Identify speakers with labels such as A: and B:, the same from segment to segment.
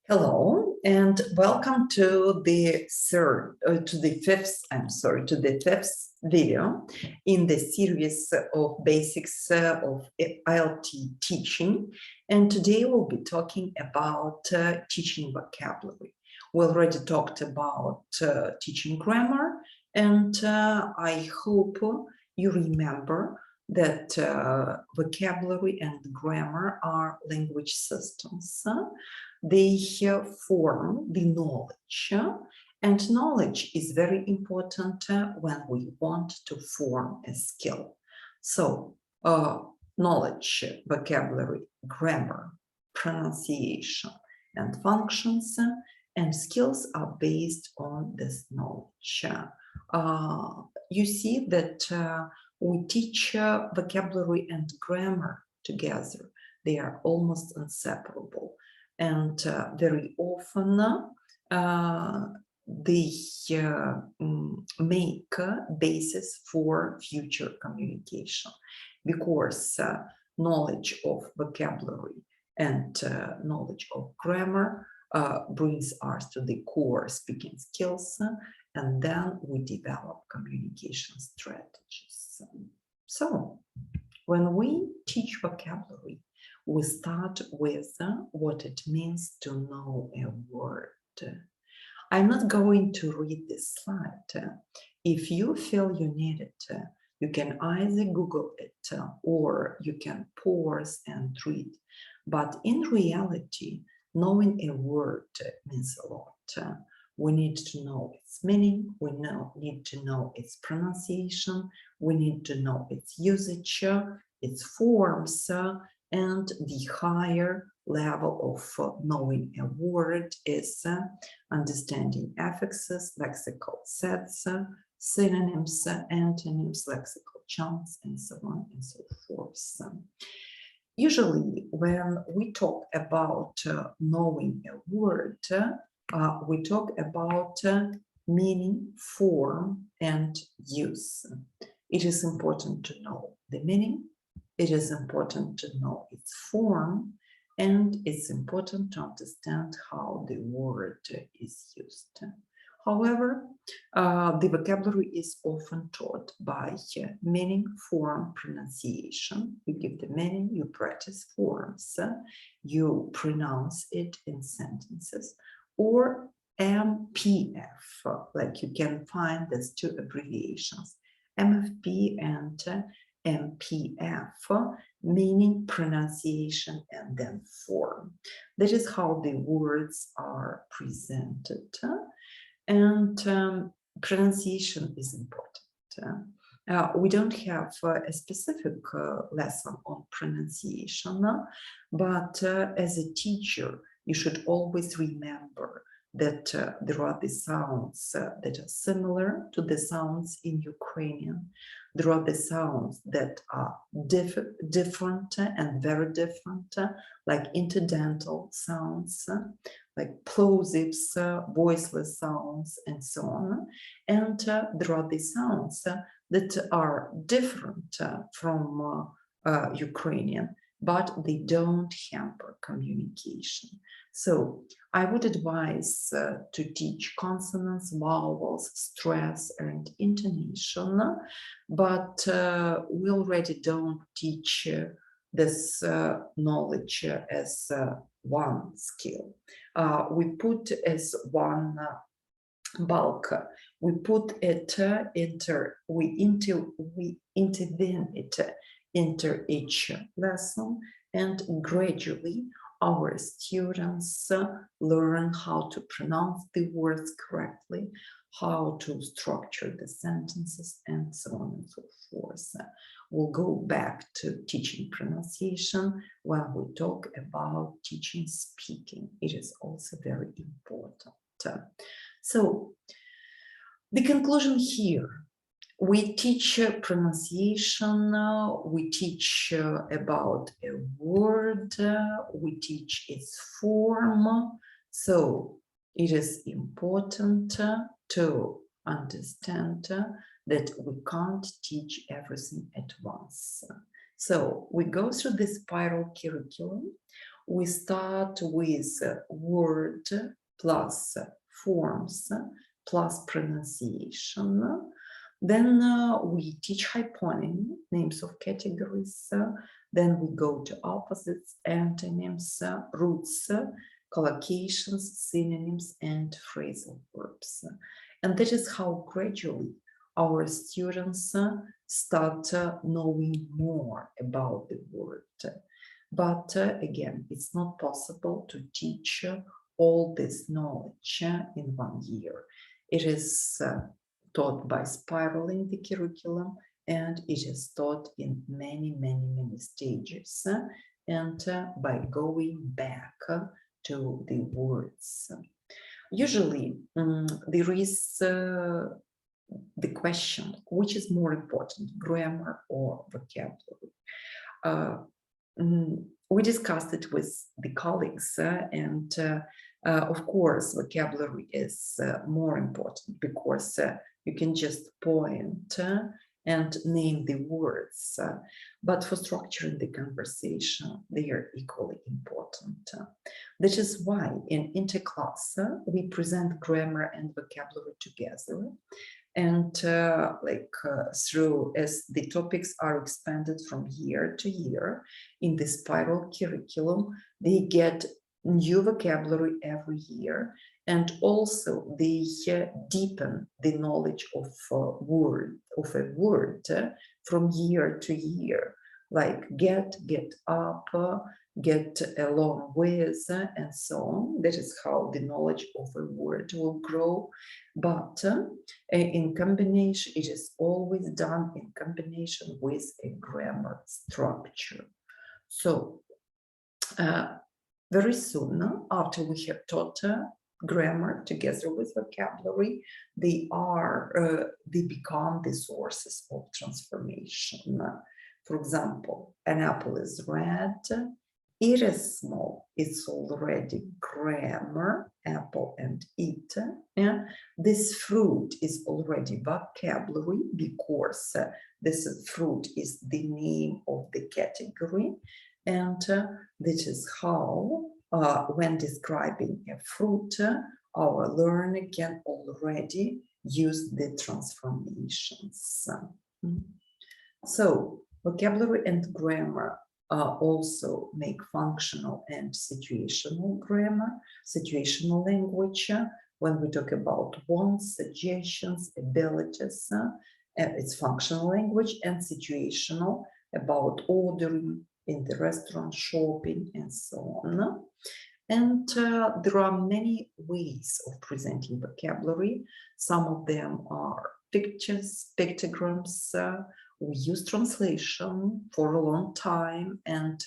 A: Hello and welcome to the fifth video in the series of basics of IELTS teaching. And today we'll be talking about teaching vocabulary. We already talked about teaching grammar, and I hope you remember that vocabulary and grammar are language systems. They form the knowledge, and knowledge is very important when we want to form a skill. So knowledge, vocabulary, grammar, pronunciation, and functions and skills are based on this knowledge. You see that we teach vocabulary and grammar together. They are almost inseparable. And very often they make a basis for future communication, because knowledge of vocabulary and knowledge of grammar brings us to the core speaking skills, and then we develop communication strategies. So when we teach vocabulary, we start with what it means to know a word. I'm not going to read this slide. If you feel you need it, you can either Google it or you can pause and read. But in reality, knowing a word means a lot. We need to know its meaning, we need to know its pronunciation, we need to know its usage, its forms, and the higher level of knowing a word is understanding affixes, lexical sets, synonyms, antonyms, lexical chunks, and so on and so forth. Usually, when we talk about knowing a word, we talk about meaning, form, and use. It is important to know the meaning. It is important to know its form, and it's important to understand how the word is used. However, the vocabulary is often taught by meaning, form, pronunciation. You give the meaning, you practice forms, you pronounce it in sentences, or MPF, like you can find these two abbreviations, MFP and MPF, meaning, pronunciation, and then form. That is how the words are presented. And pronunciation is important. We don't have a specific lesson on pronunciation, but as a teacher, you should always remember that there are the sounds that are similar to the sounds in Ukrainian. There are the sounds that are different and very different, like interdental sounds, like plosives, voiceless sounds, and so on. And there are the sounds that are different from Ukrainian, but they don't hamper communication. So I would advise to teach consonants, vowels, stress, and intonation, but we already don't teach this knowledge as one skill. We put as one bulk. We put it we intervene it into each lesson, and gradually our students learn how to pronounce the words correctly, how to structure the sentences, and so on and so forth. We'll go back to teaching pronunciation when we talk about teaching speaking. It is also very important. So the conclusion here: we teach pronunciation, we teach about a word, we teach its form. So it is important to understand that we can't teach everything at once. So we go through the spiral curriculum. we start with word plus forms plus pronunciation. Then we teach hyponymy, names of categories. Then we go to opposites, antonyms, roots, collocations, synonyms, and phrasal verbs. And that is how gradually our students start knowing more about the word. But again, it's not possible to teach all this knowledge in 1 year. It is taught by spiraling the curriculum, and it is taught in many stages, and by going back to the words. Usually, there is the question, which is more important, grammar or vocabulary? We discussed it with the colleagues, and of course, vocabulary is more important because you can just point and name the words, but for structuring the conversation, they are equally important. That is why in interclass, we present grammar and vocabulary together. And through, as the topics are expanded from year to year in the spiral curriculum, they get new vocabulary every year, and also they deepen the knowledge of a word from year to year, like get up, get along with, and so on. That is how the knowledge of a word will grow. But in combination, it is always done in combination with a grammar structure. So very soon after we have taught grammar together with vocabulary, they become the sources of transformation. For example, an apple is red, it is small, it's already grammar, apple and eat. Yeah? This fruit is already vocabulary because this fruit is the name of the category. And this is how, when describing a fruit, our learner can already use the transformations. So vocabulary and grammar also make functional and situational grammar, situational language. When we talk about wants, suggestions, abilities, it's functional language, and situational about ordering in the restaurant, shopping, and so on. And there are many ways of presenting vocabulary. Some of them are pictures, pictograms. We use translation for a long time, and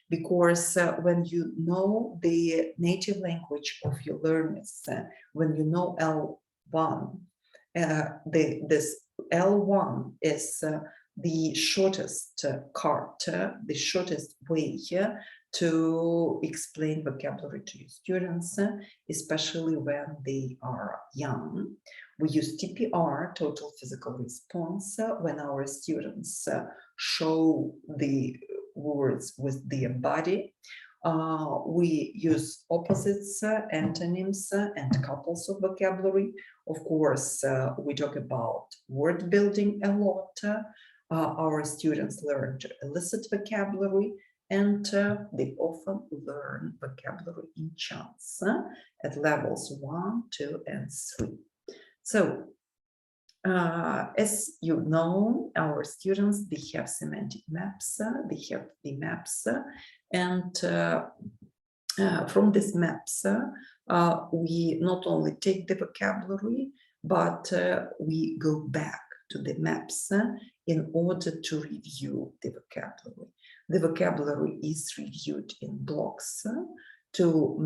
A: because when you know the native language of your learners, when you know L1, this L1 is the shortest the shortest way to explain vocabulary to your students, especially when they are young. We use TPR, total physical response, when our students show the words with their body. We use opposites, antonyms, and couples of vocabulary. Of course, we talk about word building a lot. Our students learn to elicit vocabulary, and they often learn vocabulary in chunks at levels 1, 2, and 3. So, as you know, our students, they have semantic maps, they have the maps, and from these maps, we not only take the vocabulary, but we go back to the maps in order to review the vocabulary. The vocabulary is reviewed in blocks to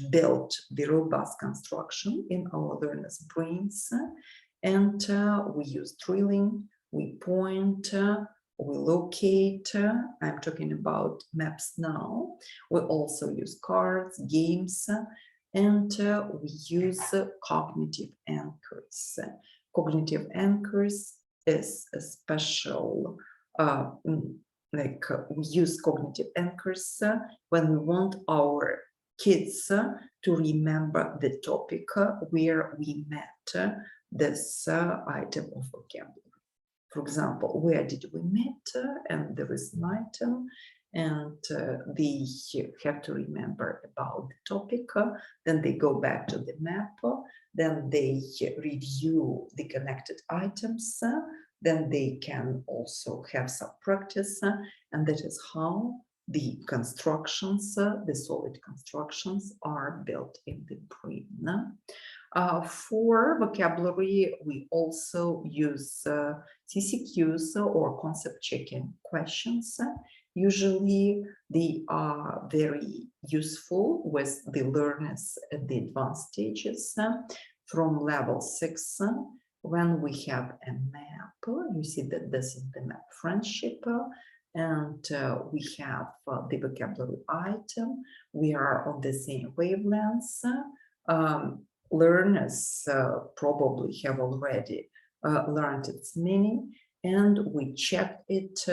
A: build the robust construction in our learners' brains. And we use drilling, we point, we locate. I'm talking about maps now. We also use cards, games, and we use cognitive anchors. Cognitive anchors is a special we use cognitive anchors when we want our kids to remember the topic where we met this item of vocabulary. For example, where did we meet? And there is an item, and they have to remember about the topic. Then they go back to the map. Then they review the connected items. Then they can also have some practice, and that is how the constructions, the solid constructions, are built in the brain. For vocabulary, we also use CCQs or concept checking questions. Usually, they are very useful with the learners at the advanced stages. From level 6, when we have a map, you see that this is the map friendship, and we have the vocabulary item. We are on the same wavelengths. Learners probably have already learned its meaning, and we check it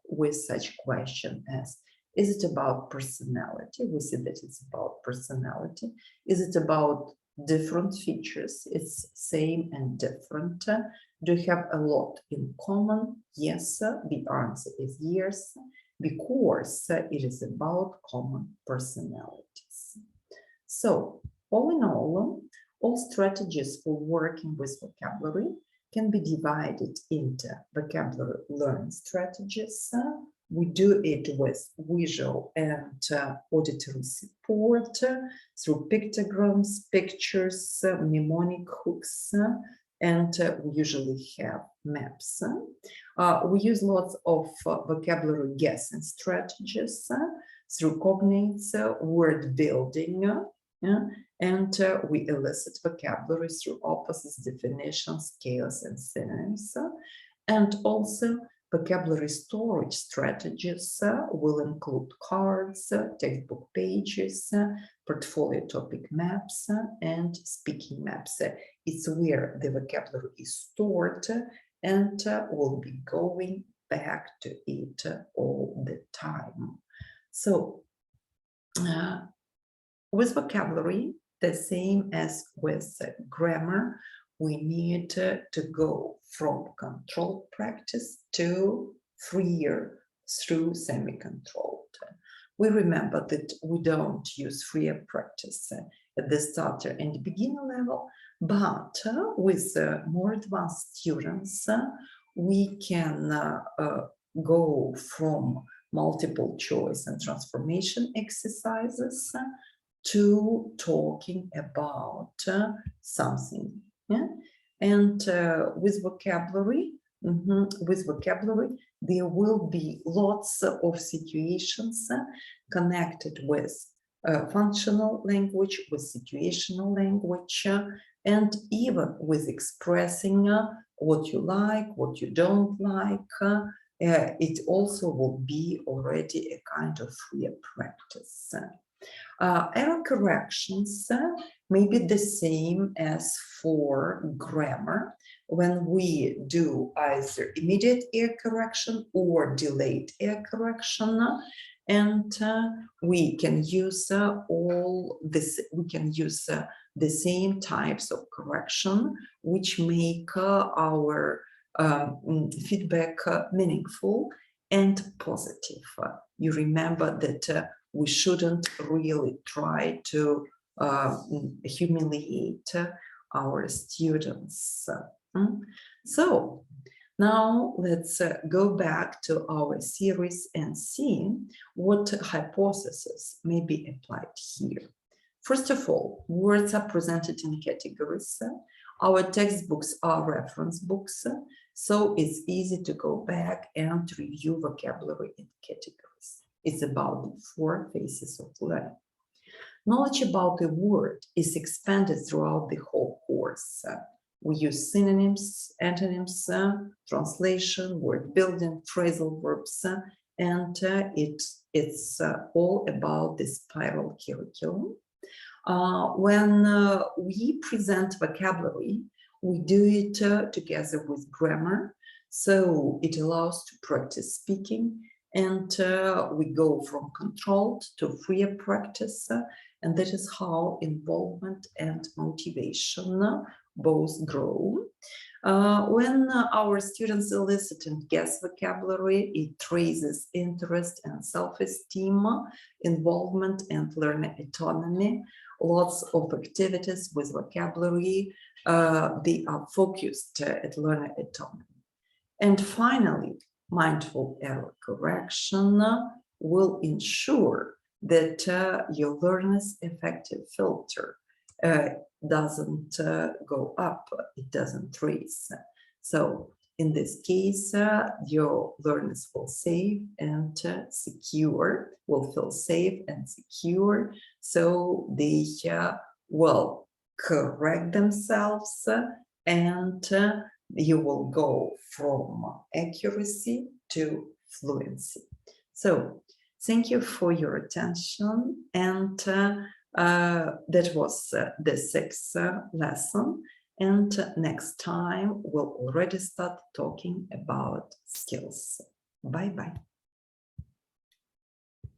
A: with such question as, is it about personality? We see that it's about personality. Is it about different features? It's same and different. Do you have a lot in common? Yes, the answer is yes, because it is about common personalities. So, all in all strategies for working with vocabulary can be divided into vocabulary learning strategies. We do it with visual and auditory support through pictograms, pictures, mnemonic hooks, and we usually have maps. We use lots of vocabulary guessing strategies through cognates, word building, and we elicit vocabulary through opposites, definitions, scales, and synonyms. And also, vocabulary storage strategies will include cards, textbook pages, portfolio topic maps, and speaking maps. It's where the vocabulary is stored, and we'll be going back to it all the time. So, with vocabulary, the same as with grammar, we need to go from controlled practice to freer through semi-controlled. We remember that we don't use freer practice at the starter and the beginner level, but with more advanced students, we can go from multiple choice and transformation exercises to talking about something. Yeah? And with vocabulary, there will be lots of situations connected with functional language, with situational language, and even with expressing what you like, what you don't like. It also will be already a kind of free practice. Error corrections may be the same as for grammar when we do either immediate error correction or delayed error correction, and we can use all this. We can use the same types of correction, which make our feedback meaningful and positive. You remember that we shouldn't really try to humiliate our students. So now let's go back to our series and see what hypotheses may be applied here. First of all, words are presented in categories. Our textbooks are reference books, so it's easy to go back and review vocabulary in categories. It's about the 4 phases of learning. Knowledge about a word is expanded throughout the whole course. We use synonyms, antonyms, translation, word building, phrasal verbs, and it's all about the spiral curriculum. When we present vocabulary, we do it together with grammar. So it allows to practice speaking, and we go from controlled to freer practice, and that is how involvement and motivation both grow. When our students elicit and guess vocabulary, it raises interest and self-esteem, involvement and learner autonomy. Lots of activities with vocabulary, they are focused at learner autonomy. And finally, mindful error correction will ensure that your learner's effective filter doesn't go up, it doesn't raise. So in this case, your learners will save and secure, will feel safe and secure, so they will correct themselves, and you will go from accuracy to fluency. So thank you for your attention, and that was the sixth lesson, and next time we'll already start talking about skills. Bye-bye.